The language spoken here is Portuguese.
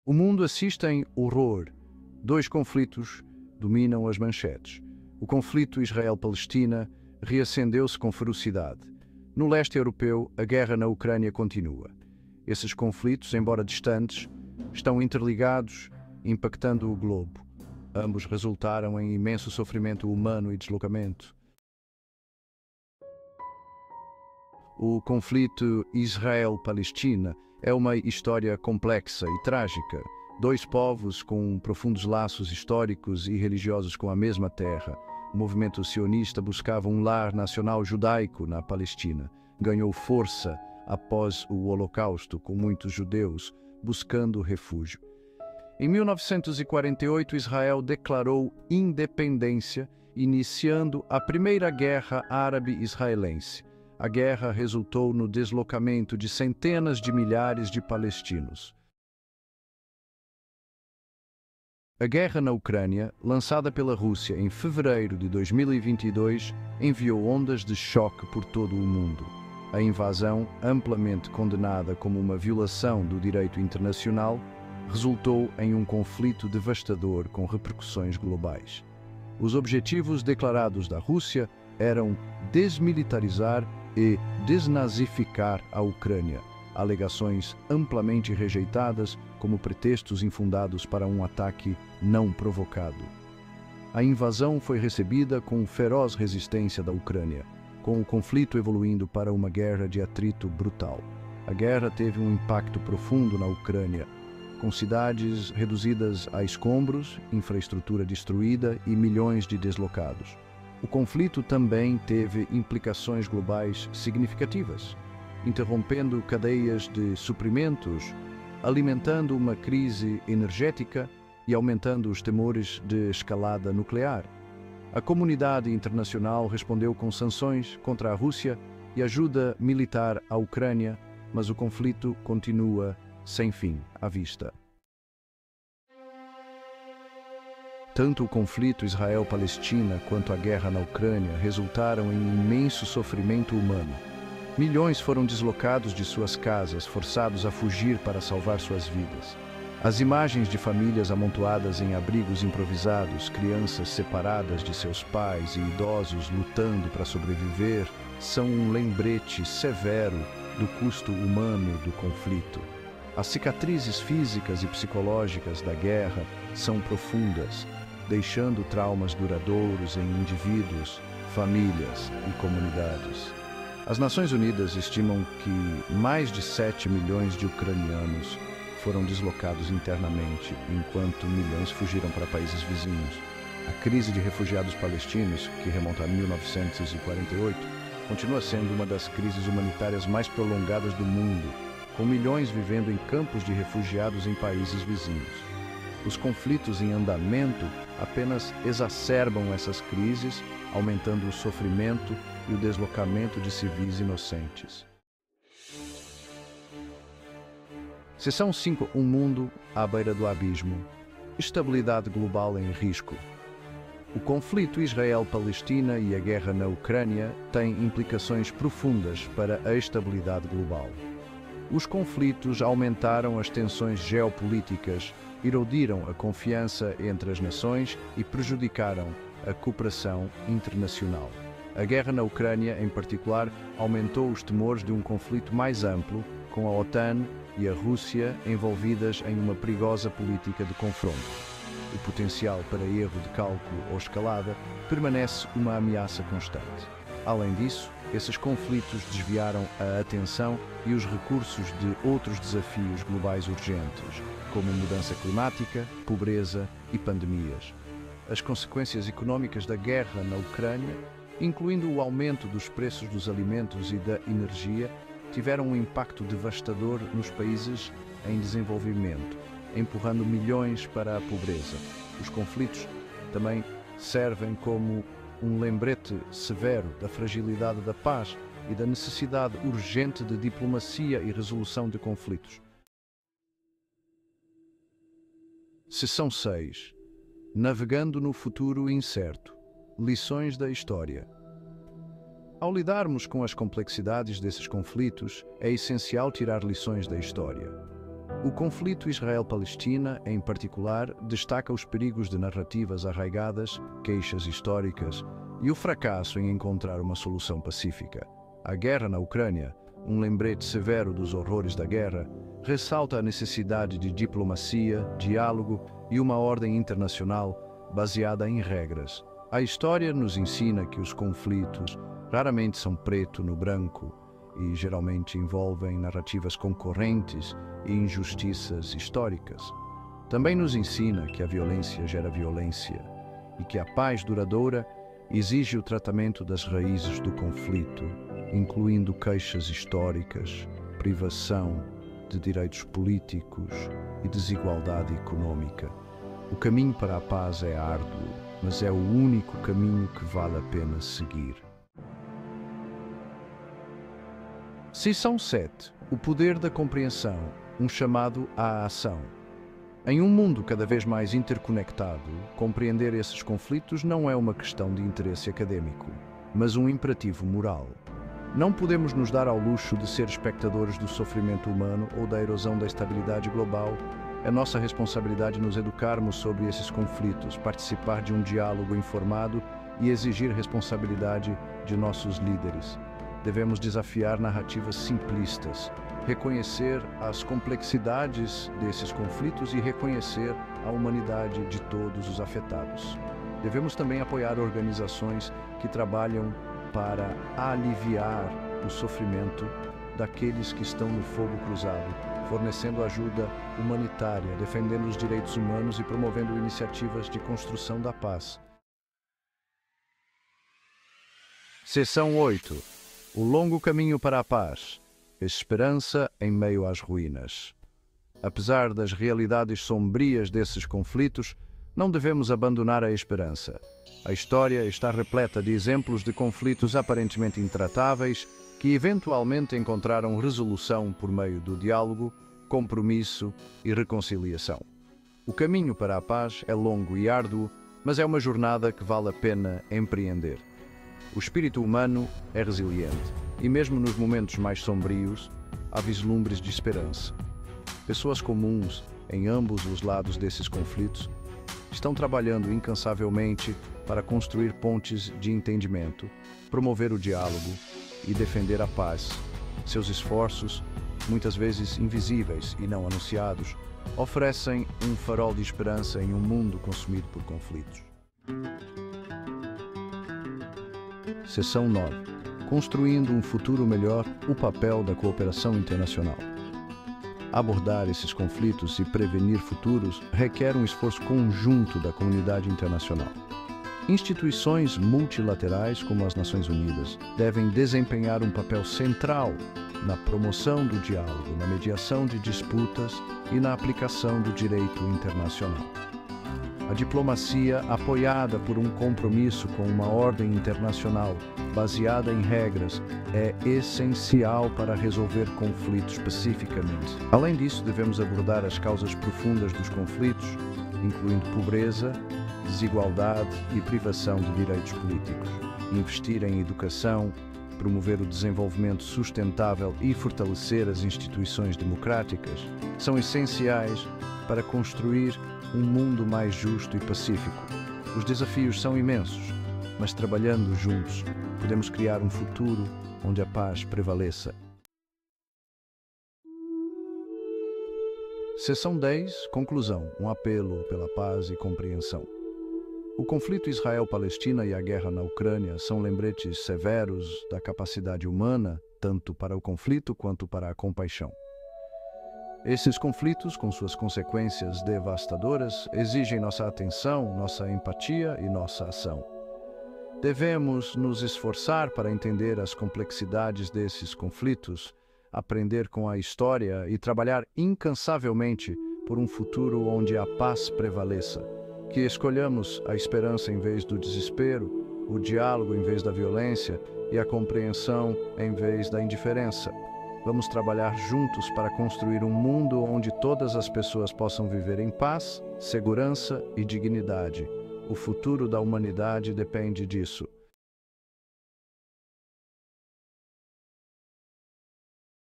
O mundo assiste em horror. Dois conflitos dominam as manchetes. O conflito Israel-Palestina reacendeu-se com ferocidade. No leste europeu, a guerra na Ucrânia continua. Esses conflitos, embora distantes, estão interligados, impactando o globo. Ambos resultaram em imenso sofrimento humano e deslocamento. O conflito Israel-Palestina é uma história complexa e trágica. Dois povos com profundos laços históricos e religiosos com a mesma terra. O movimento sionista buscava um lar nacional judaico na Palestina. Ganhou força após o Holocausto, com muitos judeus buscando refúgio. Em 1948, Israel declarou independência, iniciando a Primeira Guerra Árabe-Israelense. A guerra resultou no deslocamento de centenas de milhares de palestinos. A guerra na Ucrânia, lançada pela Rússia em fevereiro de 2022, enviou ondas de choque por todo o mundo. A invasão, amplamente condenada como uma violação do direito internacional, resultou em um conflito devastador com repercussões globais. Os objetivos declarados da Rússia eram desmilitarizar e desnazificar a Ucrânia, alegações amplamente rejeitadas como pretextos infundados para um ataque não provocado. A invasão foi recebida com feroz resistência da Ucrânia, com o conflito evoluindo para uma guerra de atrito brutal. A guerra teve um impacto profundo na Ucrânia, com cidades reduzidas a escombros, infraestrutura destruída e milhões de deslocados. O conflito também teve implicações globais significativas, interrompendo cadeias de suprimentos, alimentando uma crise energética e aumentando os temores de escalada nuclear. A comunidade internacional respondeu com sanções contra a Rússia e ajuda militar à Ucrânia, mas o conflito continua sem fim à vista. Tanto o conflito Israel-Palestina quanto a guerra na Ucrânia resultaram em imenso sofrimento humano. Milhões foram deslocados de suas casas, forçados a fugir para salvar suas vidas. As imagens de famílias amontoadas em abrigos improvisados, crianças separadas de seus pais e idosos lutando para sobreviver, são um lembrete severo do custo humano do conflito. As cicatrizes físicas e psicológicas da guerra são profundas, deixando traumas duradouros em indivíduos, famílias e comunidades. As Nações Unidas estimam que mais de 7 milhões de ucranianos foram deslocados internamente, enquanto milhões fugiram para países vizinhos. A crise de refugiados palestinos, que remonta a 1948, continua sendo uma das crises humanitárias mais prolongadas do mundo, com milhões vivendo em campos de refugiados em países vizinhos. Os conflitos em andamento apenas exacerbam essas crises, aumentando o sofrimento e o deslocamento de civis inocentes. Seção 5. Um mundo à beira do abismo. Estabilidade global em risco. O conflito Israel-Palestina e a guerra na Ucrânia têm implicações profundas para a estabilidade global. Os conflitos aumentaram as tensões geopolíticas, erodiram a confiança entre as nações e prejudicaram a cooperação internacional. A guerra na Ucrânia, em particular, aumentou os temores de um conflito mais amplo, com a OTAN e a Rússia envolvidas em uma perigosa política de confronto. O potencial para erro de cálculo ou escalada permanece uma ameaça constante. Além disso, esses conflitos desviaram a atenção e os recursos de outros desafios globais urgentes, como mudança climática, pobreza e pandemias. As consequências econômicas da guerra na Ucrânia, incluindo o aumento dos preços dos alimentos e da energia, tiveram um impacto devastador nos países em desenvolvimento, empurrando milhões para a pobreza. Os conflitos também servem como um lembrete severo da fragilidade da paz e da necessidade urgente de diplomacia e resolução de conflitos. Seção 6. Navegando no futuro incerto. Lições da história. Ao lidarmos com as complexidades desses conflitos, é essencial tirar lições da história. O conflito Israel-Palestina, em particular, destaca os perigos de narrativas arraigadas, queixas históricas e o fracasso em encontrar uma solução pacífica. A guerra na Ucrânia, um lembrete severo dos horrores da guerra, ressalta a necessidade de diplomacia, diálogo e uma ordem internacional baseada em regras. A história nos ensina que os conflitos raramente são preto no branco e geralmente envolvem narrativas concorrentes e injustiças históricas. Também nos ensina que a violência gera violência e que a paz duradoura exige o tratamento das raízes do conflito, incluindo queixas históricas, privação de direitos políticos e desigualdade econômica. O caminho para a paz é árduo, mas é o único caminho que vale a pena seguir. Seção 7. O poder da compreensão, um chamado à ação. Em um mundo cada vez mais interconectado, compreender esses conflitos não é uma questão de interesse acadêmico, mas um imperativo moral. Não podemos nos dar ao luxo de ser espectadores do sofrimento humano ou da erosão da estabilidade global. É nossa responsabilidade nos educarmos sobre esses conflitos, participar de um diálogo informado e exigir responsabilidade de nossos líderes. Devemos desafiar narrativas simplistas, reconhecer as complexidades desses conflitos e reconhecer a humanidade de todos os afetados. Devemos também apoiar organizações que trabalham para aliviar o sofrimento daqueles que estão no fogo cruzado, fornecendo ajuda humanitária, defendendo os direitos humanos e promovendo iniciativas de construção da paz. Seção 8. O longo caminho para a paz. Esperança em meio às ruínas. Apesar das realidades sombrias desses conflitos, não devemos abandonar a esperança. A história está repleta de exemplos de conflitos aparentemente intratáveis que eventualmente encontraram resolução por meio do diálogo, compromisso e reconciliação. O caminho para a paz é longo e árduo, mas é uma jornada que vale a pena empreender. O espírito humano é resiliente e mesmo nos momentos mais sombrios, há vislumbres de esperança. Pessoas comuns em ambos os lados desses conflitos estão trabalhando incansavelmente para construir pontes de entendimento, promover o diálogo e defender a paz. Seus esforços, muitas vezes invisíveis e não anunciados, oferecem um farol de esperança em um mundo consumido por conflitos. Seção 9. Construindo um futuro melhor, o papel da cooperação internacional. Abordar esses conflitos e prevenir futuros requer um esforço conjunto da comunidade internacional. Instituições multilaterais, como as Nações Unidas, devem desempenhar um papel central na promoção do diálogo, na mediação de disputas e na aplicação do direito internacional. A diplomacia, apoiada por um compromisso com uma ordem internacional baseada em regras, é essencial para resolver conflitos pacificamente. Além disso, devemos abordar as causas profundas dos conflitos, incluindo pobreza, desigualdade e privação de direitos políticos. Investir em educação, promover o desenvolvimento sustentável e fortalecer as instituições democráticas são essenciais para construir um mundo mais justo e pacífico. Os desafios são imensos, mas trabalhando juntos, podemos criar um futuro onde a paz prevaleça. Seção 10. Conclusão. Um apelo pela paz e compreensão. O conflito Israel-Palestina e a guerra na Ucrânia são lembretes severos da capacidade humana, tanto para o conflito quanto para a compaixão. Esses conflitos, com suas consequências devastadoras, exigem nossa atenção, nossa empatia e nossa ação. Devemos nos esforçar para entender as complexidades desses conflitos, aprender com a história e trabalhar incansavelmente por um futuro onde a paz prevaleça. Que escolhamos a esperança em vez do desespero, o diálogo em vez da violência e a compreensão em vez da indiferença. Vamos trabalhar juntos para construir um mundo onde todas as pessoas possam viver em paz, segurança e dignidade. O futuro da humanidade depende disso.